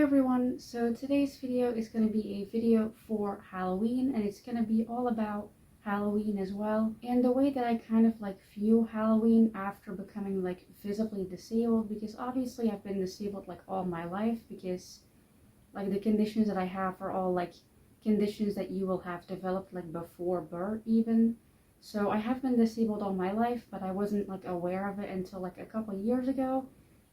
everyone, so today's video is going to be a video for Halloween, and it's going to be all about Halloween as well, and the way that I kind of view Halloween after becoming visibly disabled, because obviously I've been disabled all my life, because the conditions that I have are all conditions that you will have developed before birth even. So I have been disabled all my life, but I wasn't aware of it until a couple of years ago.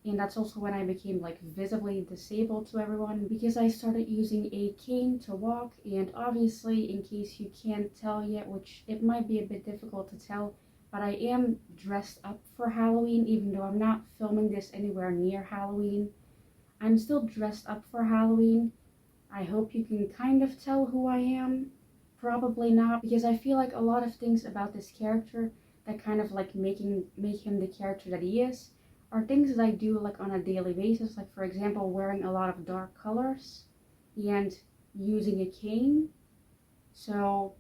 And that's also when I became visibly disabled to everyone, because I started using a cane to walk. And obviously, in case you can't tell yet, which it might be a bit difficult to tell, but I am dressed up for Halloween, even though I'm not filming this anywhere near Halloween. I'm still dressed up for Halloween. I hope you can kind of tell who I am. Probably not, because I feel a lot of things about this character that kind of make him the character that he is are things that I do on a daily basis, for example wearing a lot of dark colors and using a cane. So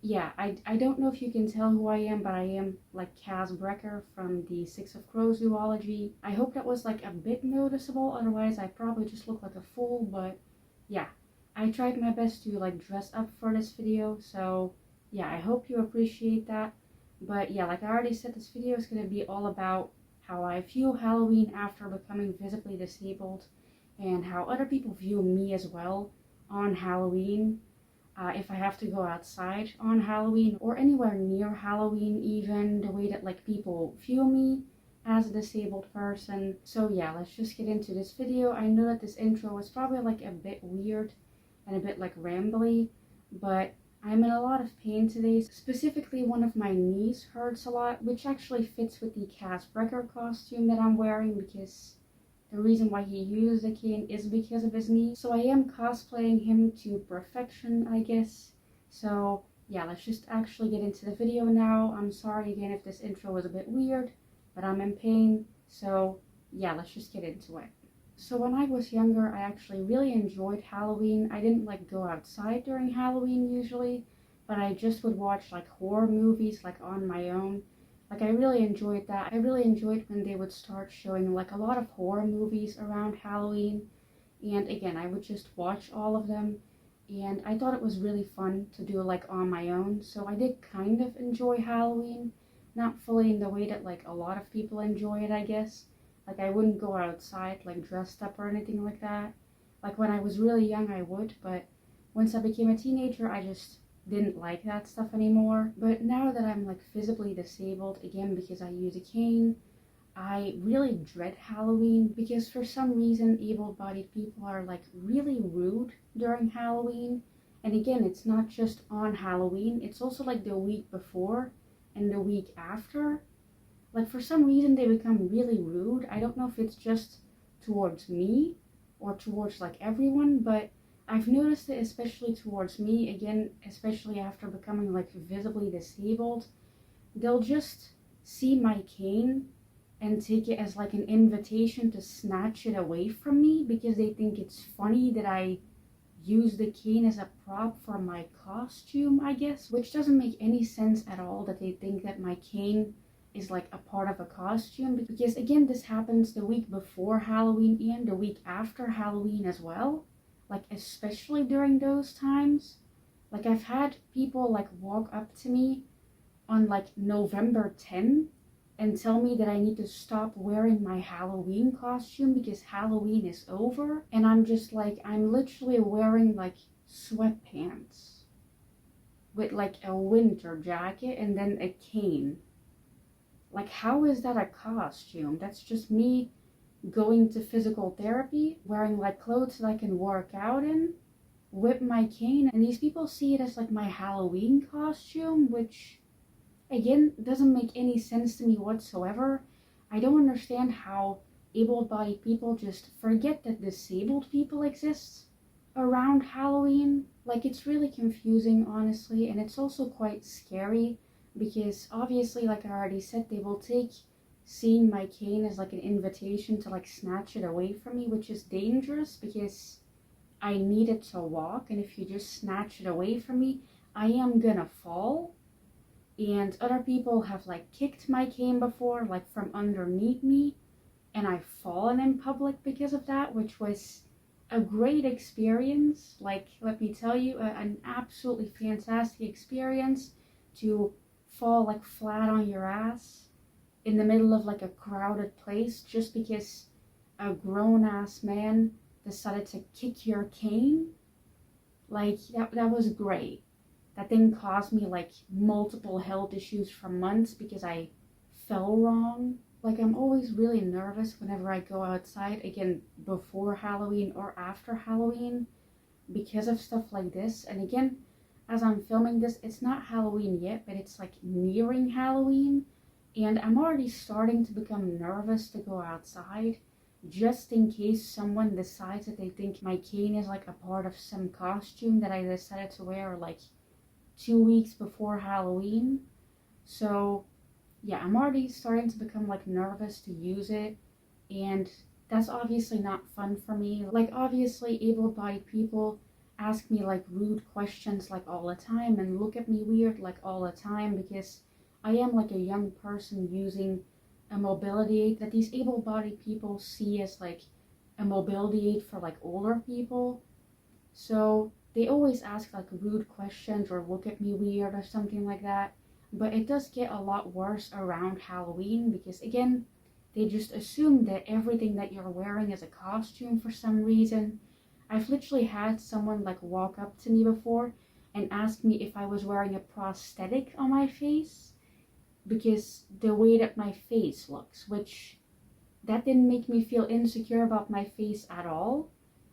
yeah, I don't know if you can tell who I am, but I am Cas Brecker from the Six of Crows duology. I hope that was a bit noticeable, otherwise I probably just look like a fool. But yeah, I tried my best to dress up for this video, so yeah, I hope you appreciate that. But yeah, like I already said, this video is going to be all about how I view Halloween after becoming visibly disabled, and how other people view me as well on Halloween. If I have to go outside on Halloween or anywhere near Halloween even, the way that people view me as a disabled person. So yeah, let's just get into this video. I know that this intro is probably a bit weird and a bit rambly, but I'm in a lot of pain today. Specifically, one of my knees hurts a lot, which actually fits with the Cas Brecker costume that I'm wearing, because the reason why he uses a cane is because of his knee. So I am cosplaying him to perfection, I guess. So yeah, let's just actually get into the video now. I'm sorry again if this intro was a bit weird, but I'm in pain. So yeah, let's just get into it. So when I was younger, I actually really enjoyed Halloween. I didn't go outside during Halloween usually, but I just would watch horror movies on my own. I really enjoyed that. I really enjoyed when they would start showing a lot of horror movies around Halloween. And again, I would just watch all of them. And I thought it was really fun to do on my own. So I did kind of enjoy Halloween. Not fully in the way that a lot of people enjoy it, I guess. I wouldn't go outside dressed up or anything like that. When I was really young I would, but once I became a teenager I just didn't like that stuff anymore. But now that I'm visibly disabled, again because I use a cane, I really dread Halloween, because for some reason able-bodied people are really rude during Halloween. And again, it's not just on Halloween, it's also the week before and the week after. For some reason they become really rude. I don't know if it's just towards me or towards everyone, but I've noticed it especially towards me, again, especially after becoming visibly disabled. They'll just see my cane and take it as an invitation to snatch it away from me, because they think it's funny that I use the cane as a prop for my costume, I guess, which doesn't make any sense at all that they think that my cane is a part of a costume, because again this happens the week before Halloween and the week after Halloween as well, especially during those times. I've had people walk up to me on November 10 and tell me that I need to stop wearing my Halloween costume because Halloween is over, and I'm just I'm literally wearing sweatpants with a winter jacket and then a cane. How is that a costume? That's just me going to physical therapy, wearing clothes that I can work out in, whip my cane, and these people see it as my Halloween costume, which again doesn't make any sense to me whatsoever. I don't understand how able-bodied people just forget that disabled people exist around Halloween. It's really confusing, honestly, and it's also quite scary, because obviously, I already said, they will take seeing my cane as an invitation to snatch it away from me, which is dangerous because I need it to walk, and if you just snatch it away from me, I am gonna fall. And other people have kicked my cane before, from underneath me, and I've fallen in public because of that, which was a great experience. Like, let me tell you, an absolutely fantastic experience to fall like flat on your ass in the middle of like a crowded place just because a grown-ass man decided to kick your cane. Like, that was great. That thing caused me like multiple health issues for months because I fell wrong. Like, I'm always really nervous whenever I go outside, again, before Halloween or after Halloween, because of stuff like this. And again, as I'm filming this, it's not Halloween yet, but it's like nearing Halloween, and I'm already starting to become nervous to go outside, just in case someone decides that they think my cane is like a part of some costume that I decided to wear like 2 weeks before Halloween. So yeah, I'm already starting to become like nervous to use it, and that's obviously not fun for me. Like, obviously able-bodied people ask me like rude questions like all the time and look at me weird like all the time because I am like a young person using a mobility aid that these able-bodied people see as like a mobility aid for like older people. So they always ask like rude questions or look at me weird or something like that. But it does get a lot worse around Halloween because, again, they just assume that everything that you're wearing is a costume for some reason. I've literally had someone like walk up to me before and ask me if I was wearing a prosthetic on my face because the way that my face looks, which that didn't make me feel insecure about my face at all.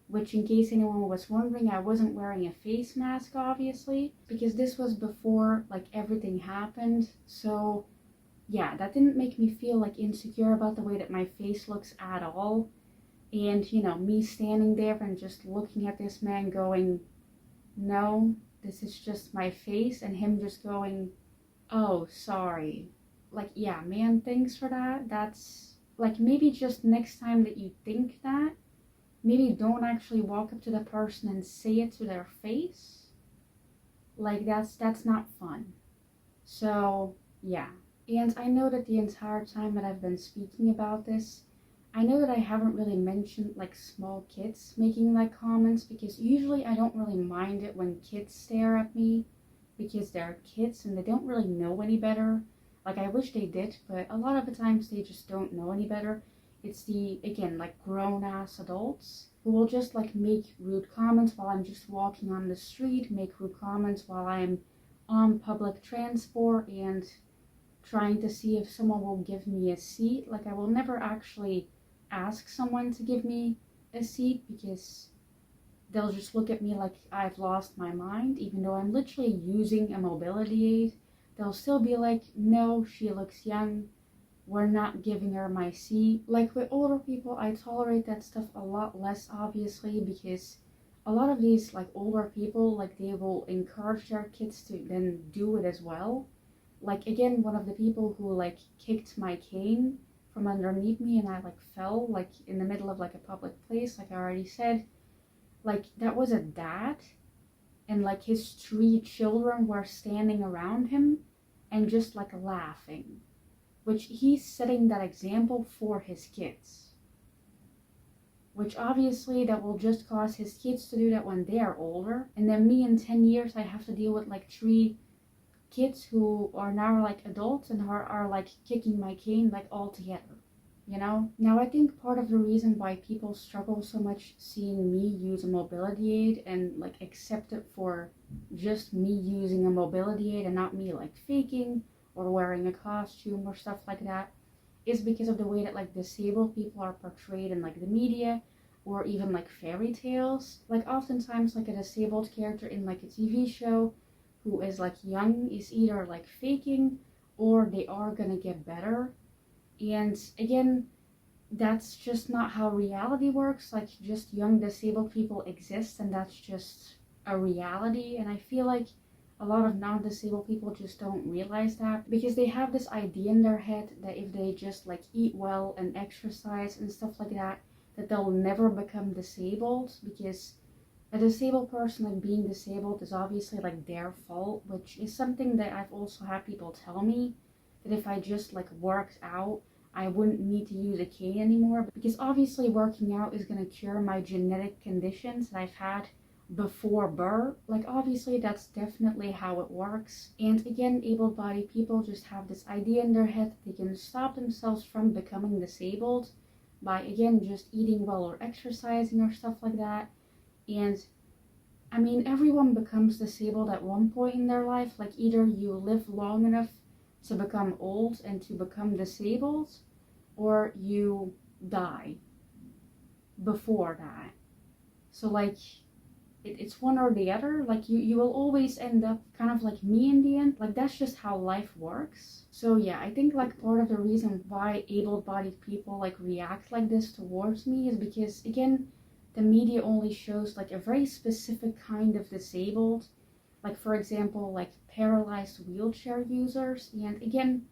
Which, in case anyone was wondering, I wasn't wearing a face mask, obviously, because this was before like everything happened. So yeah, that didn't make me feel like insecure about the way that my face looks at all. And you know, me standing there and just looking at this man going, no, this is just my face, and him just going, oh, sorry. Like, yeah, man, thanks for that. That's like, maybe just next time that you think that, maybe don't actually walk up to the person and say it to their face. Like, that's not fun. So yeah, and I know that the entire time that I've been speaking about this, I know that I haven't really mentioned like small kids making like comments, because usually I don't really mind it when kids stare at me because they're kids and they don't really know any better. Like, I wish they did, but a lot of the times they just don't know any better. It's the, again, like grown-ass adults who will just like make rude comments while I'm just walking on the street, make rude comments while I'm on public transport and trying to see if someone will give me a seat. Like, I will never actually ask someone to give me a seat because they'll just look at me like I've lost my mind, even though I'm literally using a mobility aid. They'll still be like, no, she looks young, we're not giving her my seat. Like, with older people, I tolerate that stuff a lot less, obviously, because a lot of these like older people, like, they will encourage their kids to then do it as well. Like, again, one of the people who like kicked my cane from underneath me and I like fell like in the middle of like a public place, like I already said, like, that was a dad, and like his 3 children were standing around him and just like laughing, which he's setting that example for his kids, which obviously that will just cause his kids to do that when they are older, and then me in 10 years I have to deal with like 3 kids who are now like adults and are like kicking my cane like all together, you know? Now, I think part of the reason why people struggle so much seeing me use a mobility aid and like accept it for just me using a mobility aid and not me like faking or wearing a costume or stuff like that is because of the way that like disabled people are portrayed in like the media or even like fairy tales. Like, oftentimes like a disabled character in like a TV show who is like young is either like faking or they are gonna get better. And again, that's just not how reality works. Like, just young disabled people exist and that's just a reality. And I feel like a lot of non-disabled people just don't realize that because they have this idea in their head that if they just like eat well and exercise and stuff like that, that they'll never become disabled, because a disabled person and being disabled is obviously like their fault, which is something that I've also had people tell me, that if I just like worked out I wouldn't need to use a cane anymore, because obviously working out is going to cure my genetic conditions that I've had before birth. Like, obviously that's definitely how it works. And again, able-bodied people just have this idea in their head that they can stop themselves from becoming disabled by, again, just eating well or exercising or stuff like that. And I mean, everyone becomes disabled at one point in their life. Like, either you live long enough to become old and to become disabled, or you die before that. So like, it's one or the other. Like, you will always end up kind of like me in the end. Like, that's just how life works. So yeah, I think like part of the reason why able-bodied people like react like this towards me is because, again, the media only shows like a very specific kind of disabled. Like, for example, like paralyzed wheelchair users. And again,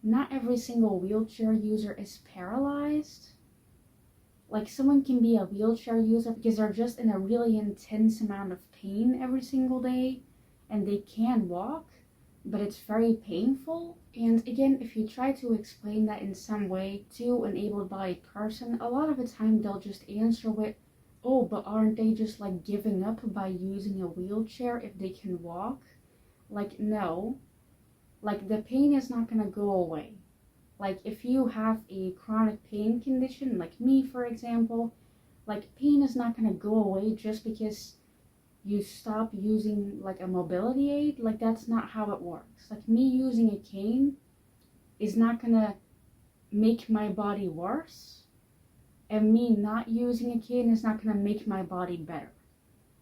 not every single wheelchair user is paralyzed. Like, someone can be a wheelchair user because they're just in a really intense amount of pain every single day and they can walk, but it's very painful. And again, if you try to explain that in some way to an able-bodied person, a lot of the time they'll just answer with, oh, but aren't they just like giving up by using a wheelchair if they can walk? Like, no. Like, the pain is not gonna go away. Like, if you have a chronic pain condition, like me, for example, like, pain is not gonna go away just because you stop using like a mobility aid. Like, that's not how it works. Like, me using a cane is not gonna make my body worse, and me not using a cane is not gonna make my body better.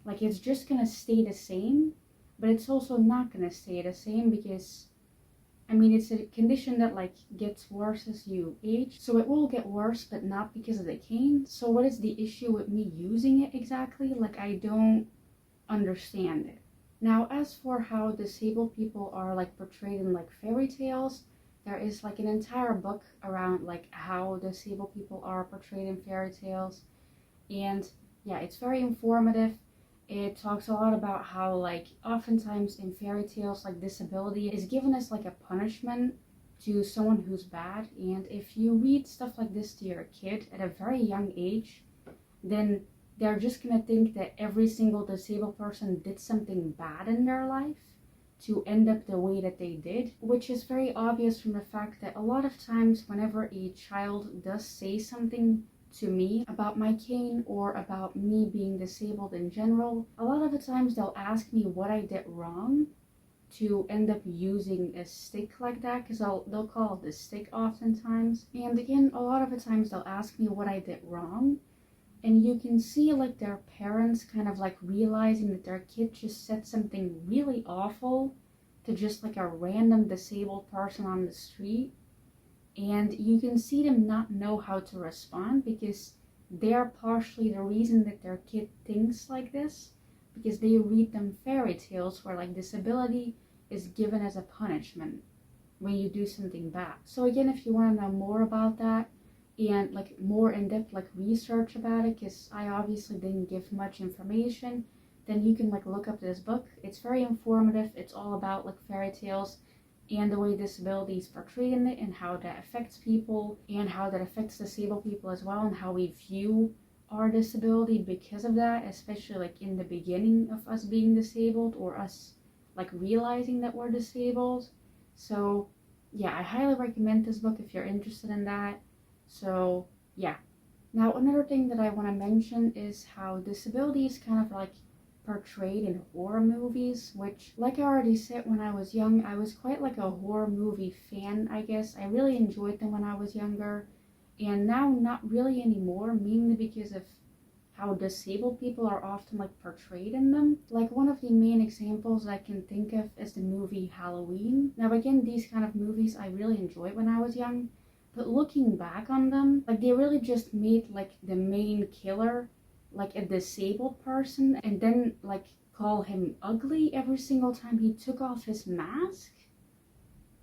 Like, it's just gonna stay the same, but it's also not gonna stay the same because, I mean, it's a condition that like gets worse as you age. So it will get worse, but not because of the cane. So what is the issue with me using it exactly? Like, I don't understand it. Now, as for how disabled people are like portrayed in like fairy tales, there is like an entire book around like how disabled people are portrayed in fairy tales. And yeah, it's very informative. It talks a lot about how like oftentimes in fairy tales, like disability is given as like a punishment to someone who's bad. And if you read stuff like this to your kid at a very young age, then they're just gonna think that every single disabled person did something bad in their life to end up the way that they did, which is very obvious from the fact that a lot of times whenever a child does say something to me about my cane or about me being disabled in general, a lot of the times they'll ask me what I did wrong to end up using a stick like that, because they'll call it a stick oftentimes. And again, a lot of the times they'll ask me what I did wrong, and you can see like their parents kind of like realizing that their kid just said something really awful to just like a random disabled person on the street. And you can see them not know how to respond because they're partially the reason that their kid thinks like this, because they read them fairy tales where like disability is given as a punishment when you do something bad. So again, if you want to know more about that and like more in-depth like research about it, because I obviously didn't give much information, then you can like look up this book. It's very informative. It's all about like fairy tales and the way disability is portrayed in it and how that affects people and how that affects disabled people as well and how we view our disability because of that, especially like in the beginning of us being disabled or us like realizing that we're disabled. So yeah, I highly recommend this book if you're interested in that. So yeah. Now another thing that I want to mention is how disability is kind of like portrayed in horror movies, which, like I already said, when I was young, I was quite like a horror movie fan, I guess. I really enjoyed them when I was younger, and now not really anymore, mainly because of how disabled people are often like portrayed in them. Like, one of the main examples I can think of is the movie Halloween. Now again, these kind of movies I really enjoyed when I was young, but looking back on them, like, they really just made like the main killer like a disabled person and then like call him ugly every single time he took off his mask,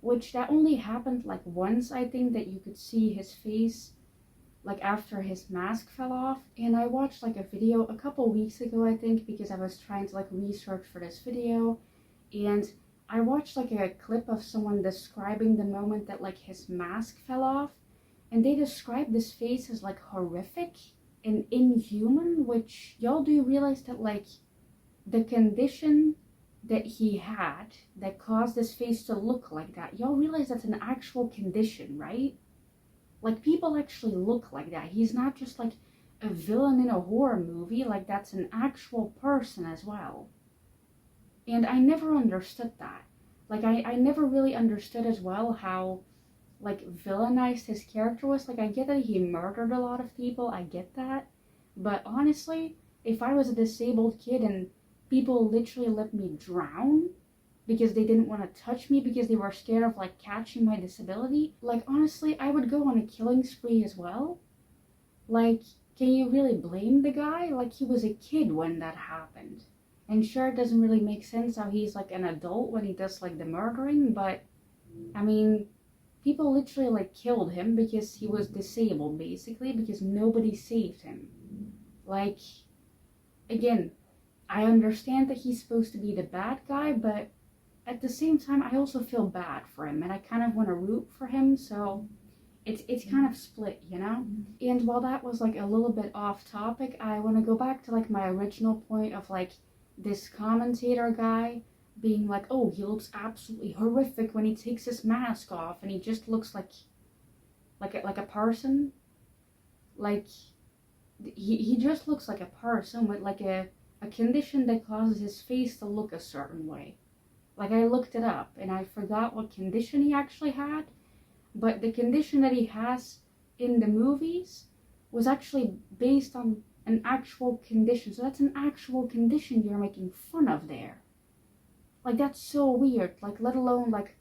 which that only happened like once, I think, that you could see his face like after his mask fell off. And I watched like a video a couple weeks ago, I think, because I was trying to like research for this video, and I watched like a clip of someone describing the moment that like his mask fell off, and they describe this face as like horrific and inhuman, which y'all do realize that like the condition that he had that caused his face to look like that, y'all realize that's an actual condition, right? Like, people actually look like that. He's not just like a villain in a horror movie, like that's an actual person as well. And I never understood that. Like, I never really understood as well how like villainized his character was. Like, I get that he murdered a lot of people, I get that, but honestly, if I was a disabled kid and people literally let me drown because they didn't want to touch me because they were scared of like catching my disability, like honestly, I would go on a killing spree as well. Like, can you really blame the guy? Like, he was a kid when that happened. And sure, it doesn't really make sense how he's like an adult when he does like the murdering, but I mean, people literally like killed him because he was disabled, basically, because nobody saved him. Like, again, I understand that he's supposed to be the bad guy, but at the same time, I also feel bad for him, and I kind of want to root for him, so it's kind of split, you know? And while that was like a little bit off topic, I want to go back to like my original point of like this commentator guy being like, oh, he looks absolutely horrific when he takes his mask off, and he just looks like a person. Like, he just looks like a person with like a condition that causes his face to look a certain way. Like, I looked it up and I forgot what condition he actually had, but the condition that he has in the movies was actually based on an actual condition. So that's an actual condition you're making fun of there. Like, that's so weird. Like, let alone like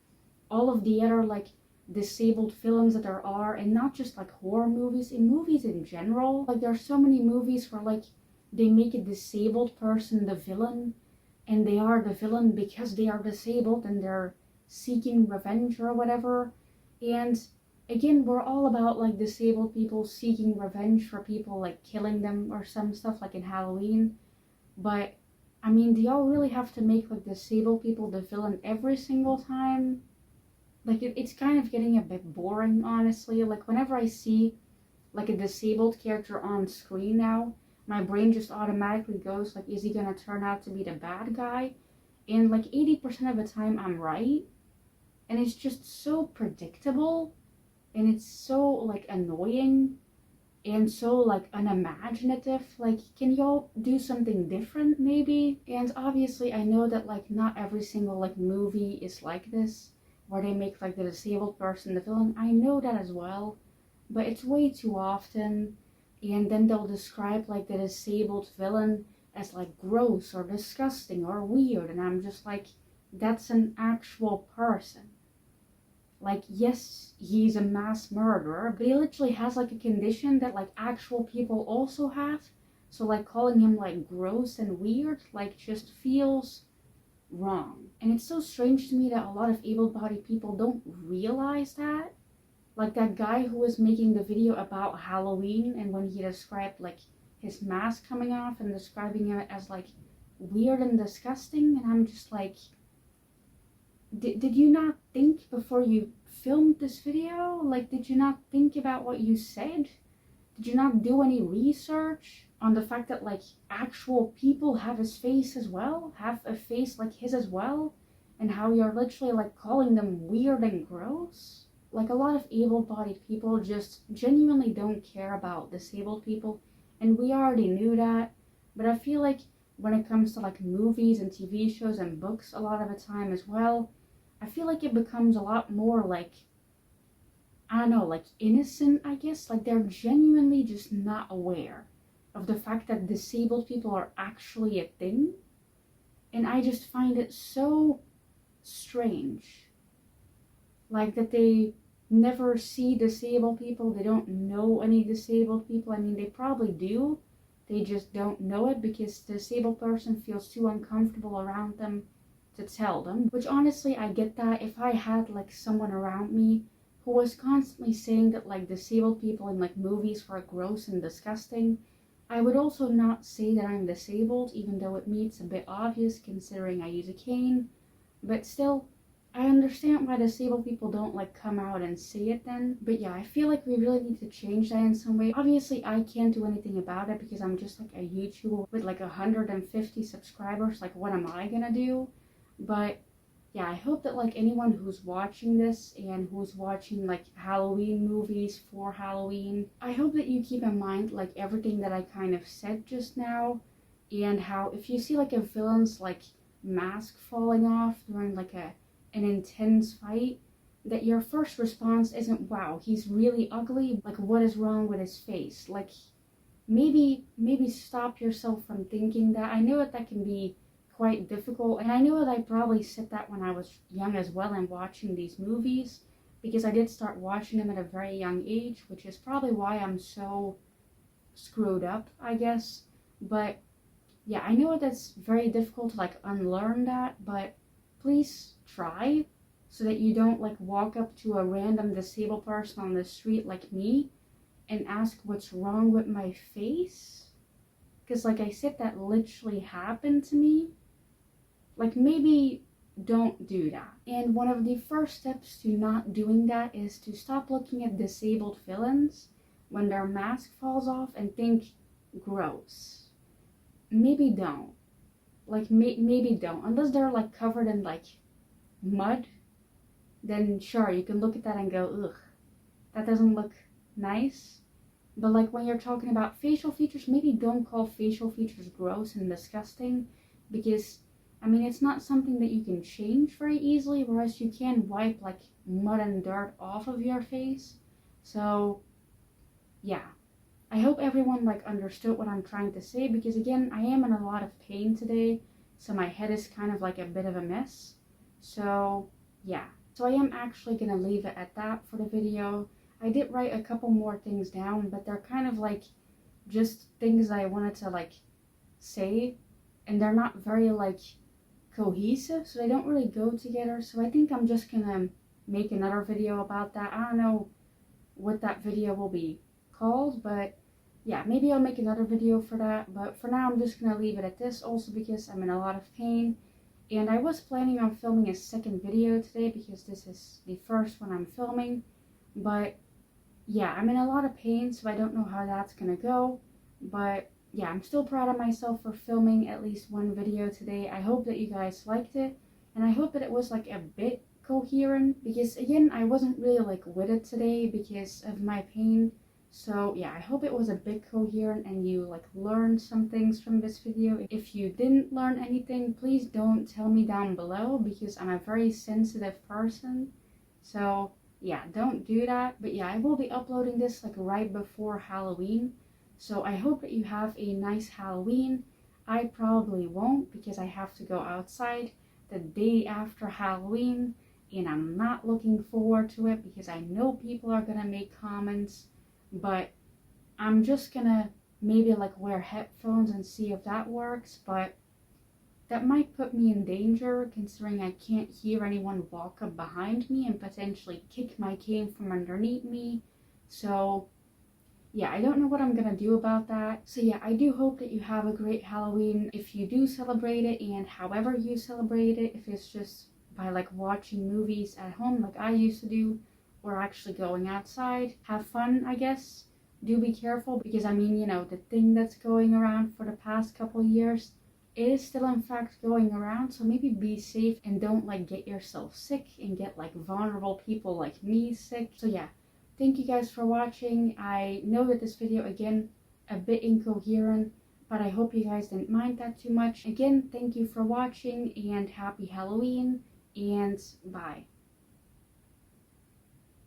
all of the other like disabled films that there are, and not just like horror movies, in movies in general. Like, there are so many movies where like they make a disabled person the villain, and they are the villain because they are disabled and they're seeking revenge or whatever. And again, we're all about like disabled people seeking revenge for people like killing them or some stuff, like in Halloween. But I mean, do y'all really have to make like disabled people the villain every single time? Like, it's kind of getting a bit boring, honestly. Like, whenever I see like a disabled character on screen now, my brain just automatically goes like, is he gonna turn out to be the bad guy? And like 80% of the time I'm right. And it's just so predictable, and it's so like annoying, and so like unimaginative. Like, can y'all do something different maybe? And obviously I know that like not every single like movie is like this, where they make like the disabled person the villain. I know that as well, but it's way too often. And then they'll describe like the disabled villain as like gross or disgusting or weird, and I'm just like, that's an actual person. Like, yes, he's a mass murderer, but he literally has like a condition that like actual people also have. So like calling him like gross and weird like just feels wrong. And it's so strange to me that a lot of able-bodied people don't realize that. Like that guy who was making the video about Halloween, and when he described like his mask coming off and describing it as like weird and disgusting, and I'm just like, did you not think before you filmed this video? Like, did you not think about what you said? Did you not do any research on the fact that like actual people have his face as well, have a face like his as well, and how you're literally like calling them weird and gross? Like, a lot of able-bodied people just genuinely don't care about disabled people, and we already knew that. But I feel like when it comes to like movies and TV shows and books a lot of the time as well, I feel like it becomes a lot more like, I don't know, like innocent, I guess. Like, they're genuinely just not aware of the fact that disabled people are actually a thing. And I just find it so strange. Like, that they never see disabled people, they don't know any disabled people. I mean, they probably do, they just don't know it because the disabled person feels too uncomfortable around them to tell them. Which honestly, I get that. If I had like someone around me who was constantly saying that like disabled people in like movies were gross and disgusting, I would also not say that I'm disabled, even though it means a bit obvious considering I use a cane. But still, I understand why disabled people don't like come out and say it then, but yeah, I feel like we really need to change that in some way. Obviously, I can't do anything about it because I'm just like a YouTuber with like 150 subscribers. Like, what am I gonna do? But yeah, I hope that like anyone who's watching this and who's watching like Halloween movies for Halloween, I hope that you keep in mind like everything that I kind of said just now, and how if you see like a villain's like mask falling off during like an intense fight, that your first response isn't, wow, he's really ugly, like what is wrong with his face? Like maybe stop yourself from thinking that. I know that can be quite difficult, and I know that I probably said that when I was young as well and watching these movies, because I did start watching them at a very young age, which is probably why I'm so screwed up, I guess. But yeah, I know that's very difficult to like unlearn that, but please try, so that you don't like walk up to a random disabled person on the street like me and ask what's wrong with my face. Because like I said, that literally happened to me. Like, maybe don't do that. And one of the first steps to not doing that is to stop looking at disabled villains when their mask falls off and think, gross. Maybe don't. Like, maybe don't. Unless they're like covered in like mud, then sure, you can look at that and go, ugh, that doesn't look nice. But like when you're talking about facial features, maybe don't call facial features gross and disgusting, because I mean, it's not something that you can change very easily, whereas you can wipe like mud and dirt off of your face. So yeah, I hope everyone like understood what I'm trying to say, because again, I am in a lot of pain today, so my head is kind of like a bit of a mess. So yeah, so I am actually gonna leave it at that for the video. I did write a couple more things down, but they're kind of like just things I wanted to like say, and they're not very like cohesive, so they don't really go together. So I think I'm just gonna make another video about that. I don't know what that video will be called, but yeah, maybe I'll make another video for that. But for now, I'm just gonna leave it at this, also because I'm in a lot of pain, and I was planning on filming a second video today because this is the first one I'm filming. But yeah, I'm in a lot of pain, so I don't know how that's gonna go. But yeah, I'm still proud of myself for filming at least one video today. I hope that you guys liked it, and I hope that it was like a bit coherent, because again, I wasn't really like with it today because of my pain. So yeah, I hope it was a bit coherent and you like learned some things from this video. If you didn't learn anything, please don't tell me down below, because I'm a very sensitive person. So yeah, don't do that. But yeah, I will be uploading this like right before Halloween. So I hope that you have a nice Halloween. I probably won't, because I have to go outside the day after Halloween, and I'm not looking forward to it because I know people are gonna make comments. But I'm just gonna maybe like wear headphones and see if that works, but that might put me in danger considering I can't hear anyone walk up behind me and potentially kick my cane from underneath me. So yeah, I don't know what I'm gonna do about that. So yeah, I do hope that you have a great Halloween if you do celebrate it, and however you celebrate it, if it's just by like watching movies at home like I used to do, or actually going outside. Have fun, I guess. Do be careful, because I mean, you know, the thing that's going around for the past couple years, it is still in fact going around, so maybe be safe and don't like get yourself sick and get like vulnerable people like me sick. So yeah, thank you guys for watching. I know that this video, again, a bit incoherent, but I hope you guys didn't mind that too much. Again, thank you for watching, and happy Halloween, and bye.